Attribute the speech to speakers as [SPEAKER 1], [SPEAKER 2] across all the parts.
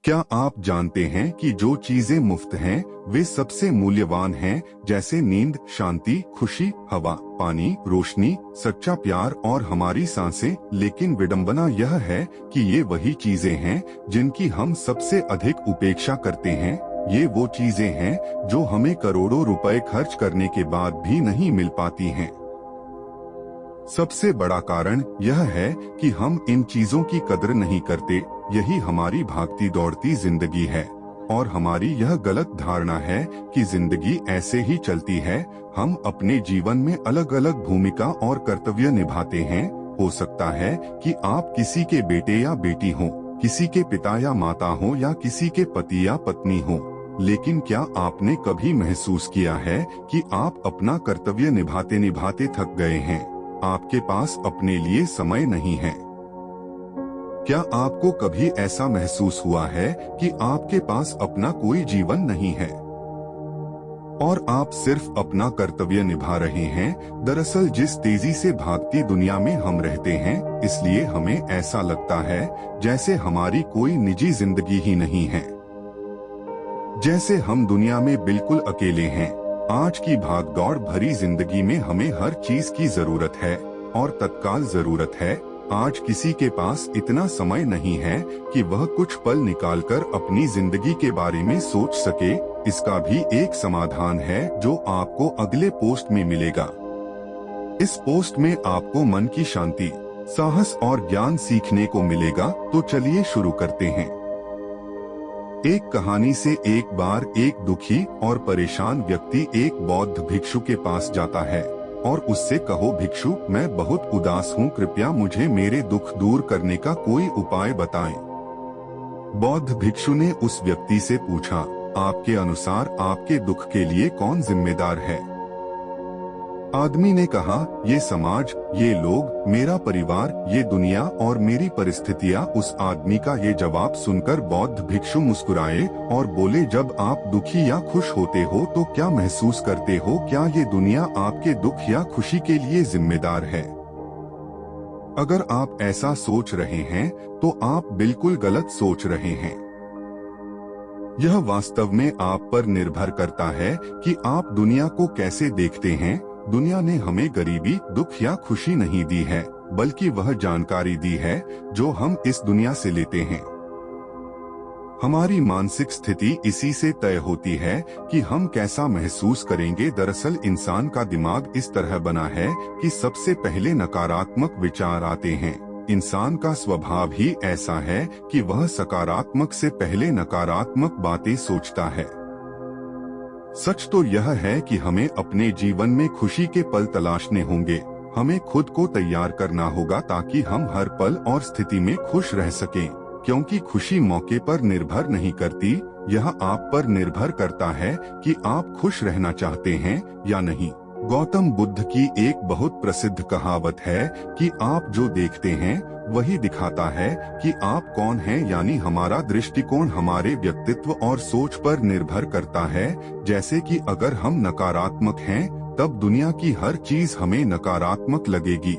[SPEAKER 1] क्या आप जानते हैं कि जो चीजें मुफ्त हैं वे सबसे मूल्यवान हैं, जैसे नींद, शांति, खुशी, हवा, पानी, रोशनी, सच्चा प्यार और हमारी सांसें। लेकिन विडंबना यह है कि ये वही चीजें हैं जिनकी हम सबसे अधिक उपेक्षा करते हैं। ये वो चीजें हैं जो हमें करोड़ों रुपए खर्च करने के बाद भी नहीं मिल पाती हैं। सबसे बड़ा कारण यह है कि हम इन चीजों की कदर नहीं करते। यही हमारी भागती दौड़ती जिंदगी है और हमारी यह गलत धारणा है कि जिंदगी ऐसे ही चलती है। हम अपने जीवन में अलग अलग भूमिका और कर्तव्य निभाते हैं। हो सकता है कि आप किसी के बेटे या बेटी हो, किसी के पिता या माता हो या किसी के पति या पत्नी हो। लेकिन क्या आपने कभी महसूस किया है कि आप अपना कर्तव्य निभाते निभाते थक गए हैं? आपके पास अपने लिए समय नहीं है। क्या आपको कभी ऐसा महसूस हुआ है कि आपके पास अपना कोई जीवन नहीं है और आप सिर्फ अपना कर्तव्य निभा रहे हैं? दरअसल जिस तेजी से भागती दुनिया में हम रहते हैं, इसलिए हमें ऐसा लगता है जैसे हमारी कोई निजी जिंदगी ही नहीं है, जैसे हम दुनिया में बिल्कुल अकेले हैं। आज की भागदौड़ भरी जिंदगी में हमें हर चीज की जरूरत है और तत्काल जरूरत है। आज किसी के पास इतना समय नहीं है कि वह कुछ पल निकालकर अपनी जिंदगी के बारे में सोच सके। इसका भी एक समाधान है जो आपको अगले पोस्ट में मिलेगा। इस पोस्ट में आपको मन की शांति, साहस और ज्ञान सीखने को मिलेगा। तो चलिए शुरू करते हैं। एक कहानी से एक बार एक दुखी और परेशान व्यक्ति एक बौद्ध भिक्षु के पास जाता है और उससे कहो, भिक्षु, मैं बहुत उदास हूँ, कृपया मुझे मेरे दुख दूर करने का कोई उपाय बताएं। बौद्ध भिक्षु ने उस व्यक्ति से पूछा, आपके अनुसार आपके दुख के लिए कौन जिम्मेदार है? आदमी ने कहा, ये समाज, ये लोग, मेरा परिवार, ये दुनिया और मेरी परिस्थितियाँ। उस आदमी का ये जवाब सुनकर बौद्ध भिक्षु मुस्कुराए और बोले, जब आप दुखी या खुश होते हो तो क्या महसूस करते हो? क्या ये दुनिया आपके दुख या खुशी के लिए जिम्मेदार है? अगर आप ऐसा सोच रहे हैं तो आप बिल्कुल गलत सोच रहे हैं। यह वास्तव में आप पर निर्भर करता है कि आप दुनिया को कैसे देखते हैं। दुनिया ने हमें गरीबी, दुख या खुशी नहीं दी है, बल्कि वह जानकारी दी है जो हम इस दुनिया से लेते हैं। हमारी मानसिक स्थिति इसी से तय होती है कि हम कैसा महसूस करेंगे। दरअसल इंसान का दिमाग इस तरह बना है कि सबसे पहले नकारात्मक विचार आते हैं। इंसान का स्वभाव ही ऐसा है कि वह सकारात्मक से पहले नकारात्मक बातें सोचता है। सच तो यह है कि हमें अपने जीवन में खुशी के पल तलाशने होंगे। हमें खुद को तैयार करना होगा ताकि हम हर पल और स्थिति में खुश रह सकें, क्योंकि खुशी मौके पर निर्भर नहीं करती, यह आप पर निर्भर करता है कि आप खुश रहना चाहते हैं या नहीं। गौतम बुद्ध की एक बहुत प्रसिद्ध कहावत है कि आप जो देखते हैं वही दिखाता है कि आप कौन हैं, यानी हमारा दृष्टिकोण हमारे व्यक्तित्व और सोच पर निर्भर करता है। जैसे कि अगर हम नकारात्मक हैं तब दुनिया की हर चीज हमें नकारात्मक लगेगी।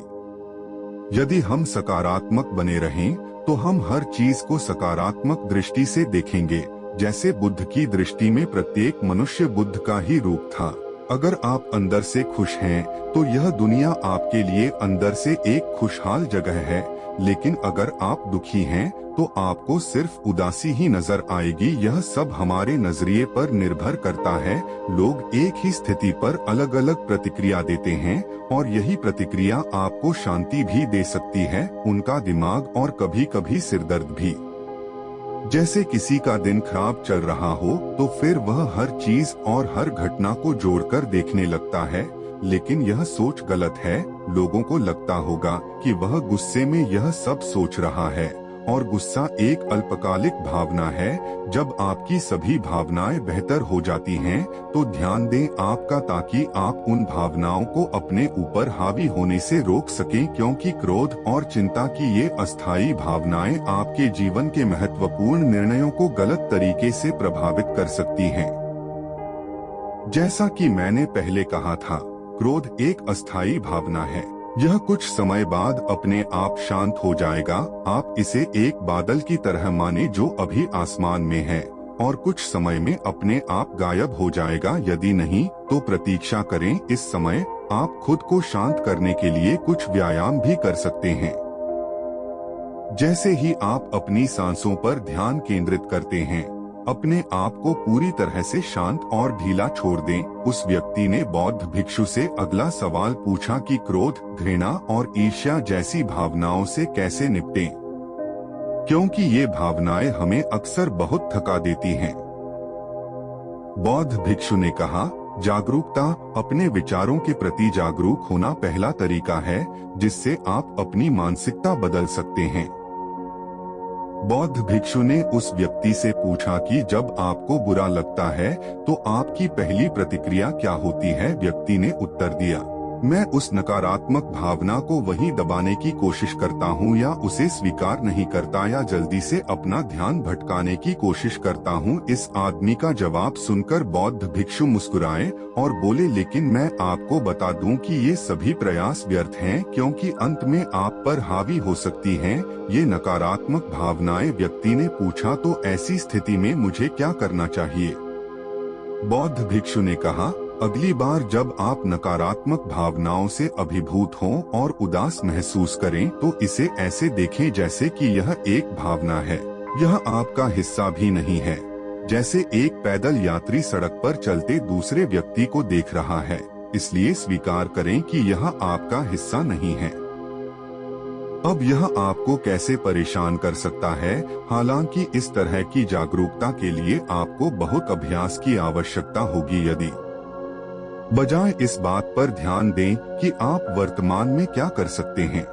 [SPEAKER 1] यदि हम सकारात्मक बने रहें तो हम हर चीज को सकारात्मक दृष्टि से देखेंगे। जैसे बुद्ध की दृष्टि में प्रत्येक मनुष्य बुद्ध का ही रूप था। अगर आप अंदर से खुश हैं तो यह दुनिया आपके लिए अंदर से एक खुशहाल जगह है। लेकिन अगर आप दुखी हैं तो आपको सिर्फ उदासी ही नजर आएगी। यह सब हमारे नजरिए पर निर्भर करता है। लोग एक ही स्थिति पर अलग अलग प्रतिक्रिया देते हैं और यही प्रतिक्रिया आपको शांति भी दे सकती है, उनका दिमाग और कभी कभी सिरदर्द भी। जैसे किसी का दिन खराब चल रहा हो तो फिर वह हर चीज और हर घटना को जोड़कर देखने लगता है, लेकिन यह सोच गलत है। लोगों को लगता होगा कि वह गुस्से में यह सब सोच रहा है, और गुस्सा एक अल्पकालिक भावना है। जब आपकी सभी भावनाएं बेहतर हो जाती हैं तो ध्यान दें आपका, ताकि आप उन भावनाओं को अपने ऊपर हावी होने से रोक सकें, क्योंकि क्रोध और चिंता की ये अस्थायी भावनाएं आपके जीवन के महत्वपूर्ण निर्णयों को गलत तरीके से प्रभावित कर सकती हैं। जैसा कि मैंने पहले कहा था, क्रोध एक अस्थायी भावना है। यह कुछ समय बाद अपने आप शांत हो जाएगा। आप इसे एक बादल की तरह माने जो अभी आसमान में है और कुछ समय में अपने आप गायब हो जाएगा। यदि नहीं तो प्रतीक्षा करें। इस समय आप खुद को शांत करने के लिए कुछ व्यायाम भी कर सकते हैं। जैसे ही आप अपनी सांसों पर ध्यान केंद्रित करते हैं, अपने आप को पूरी तरह से शांत और ढीला छोड़ दें। उस व्यक्ति ने बौद्ध भिक्षु से अगला सवाल पूछा कि क्रोध, घृणा और ईर्ष्या जैसी भावनाओं से कैसे निपटें, क्योंकि ये भावनाएं हमें अक्सर बहुत थका देती हैं। बौद्ध भिक्षु ने कहा, जागरूकता, अपने विचारों के प्रति जागरूक होना पहला तरीका है जिससे आप अपनी मानसिकता बदल सकते हैं। बौद्ध भिक्षु ने उस व्यक्ति से पूछा कि जब आपको बुरा लगता है तो आपकी पहली प्रतिक्रिया क्या होती है? व्यक्ति ने उत्तर दिया, मैं उस नकारात्मक भावना को वहीं दबाने की कोशिश करता हूँ या उसे स्वीकार नहीं करता या जल्दी से अपना ध्यान भटकाने की कोशिश करता हूँ। इस आदमी का जवाब सुनकर बौद्ध भिक्षु मुस्कुराए और बोले, लेकिन मैं आपको बता दूं कि ये सभी प्रयास व्यर्थ हैं, क्योंकि अंत में आप पर हावी हो सकती हैं ये नकारात्मक भावनाएं। व्यक्ति ने पूछा, तो ऐसी स्थिति में मुझे क्या करना चाहिए? बौद्ध भिक्षु ने कहा, अगली बार जब आप नकारात्मक भावनाओं से अभिभूत हों और उदास महसूस करें तो इसे ऐसे देखें जैसे कि यह एक भावना है, यह आपका हिस्सा भी नहीं है। जैसे एक पैदल यात्री सड़क पर चलते दूसरे व्यक्ति को देख रहा है, इसलिए स्वीकार करें कि यह आपका हिस्सा नहीं है। अब यह आपको कैसे परेशान कर सकता है? हालांकि इस तरह की जागरूकता के लिए आपको बहुत अभ्यास की आवश्यकता होगी। यदि बजाय इस बात पर ध्यान दें कि आप वर्तमान में क्या कर सकते हैं।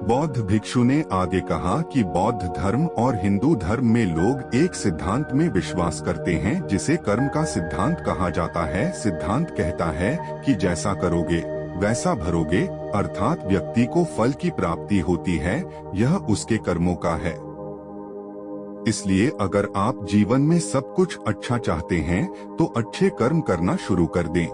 [SPEAKER 1] बौद्ध भिक्षु ने आगे कहा कि बौद्ध धर्म और हिंदू धर्म में लोग एक सिद्धांत में विश्वास करते हैं जिसे कर्म का सिद्धांत कहा जाता है। सिद्धांत कहता है कि जैसा करोगे वैसा भरोगे, अर्थात व्यक्ति को फल की प्राप्ति होती है, यह उसके कर्मों का है। इसलिए अगर आप जीवन में सब कुछ अच्छा चाहते हैं तो अच्छे कर्म करना शुरू कर दें।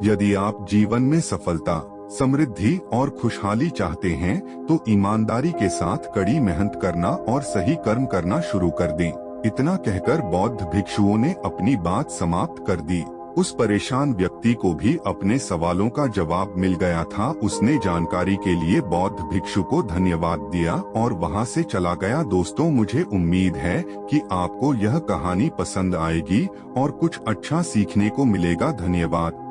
[SPEAKER 1] यदि आप जीवन में सफलता, समृद्धि और खुशहाली चाहते हैं तो ईमानदारी के साथ कड़ी मेहनत करना और सही कर्म करना शुरू कर दें। इतना कहकर बौद्ध भिक्षुओं ने अपनी बात समाप्त कर दी। उस परेशान व्यक्ति को भी अपने सवालों का जवाब मिल गया था। उसने जानकारी के लिए बौद्ध भिक्षु को धन्यवाद दिया और वहां से चला गया। दोस्तों, मुझे उम्मीद है कि आपको यह कहानी पसंद आएगी और कुछ अच्छा सीखने को मिलेगा। धन्यवाद।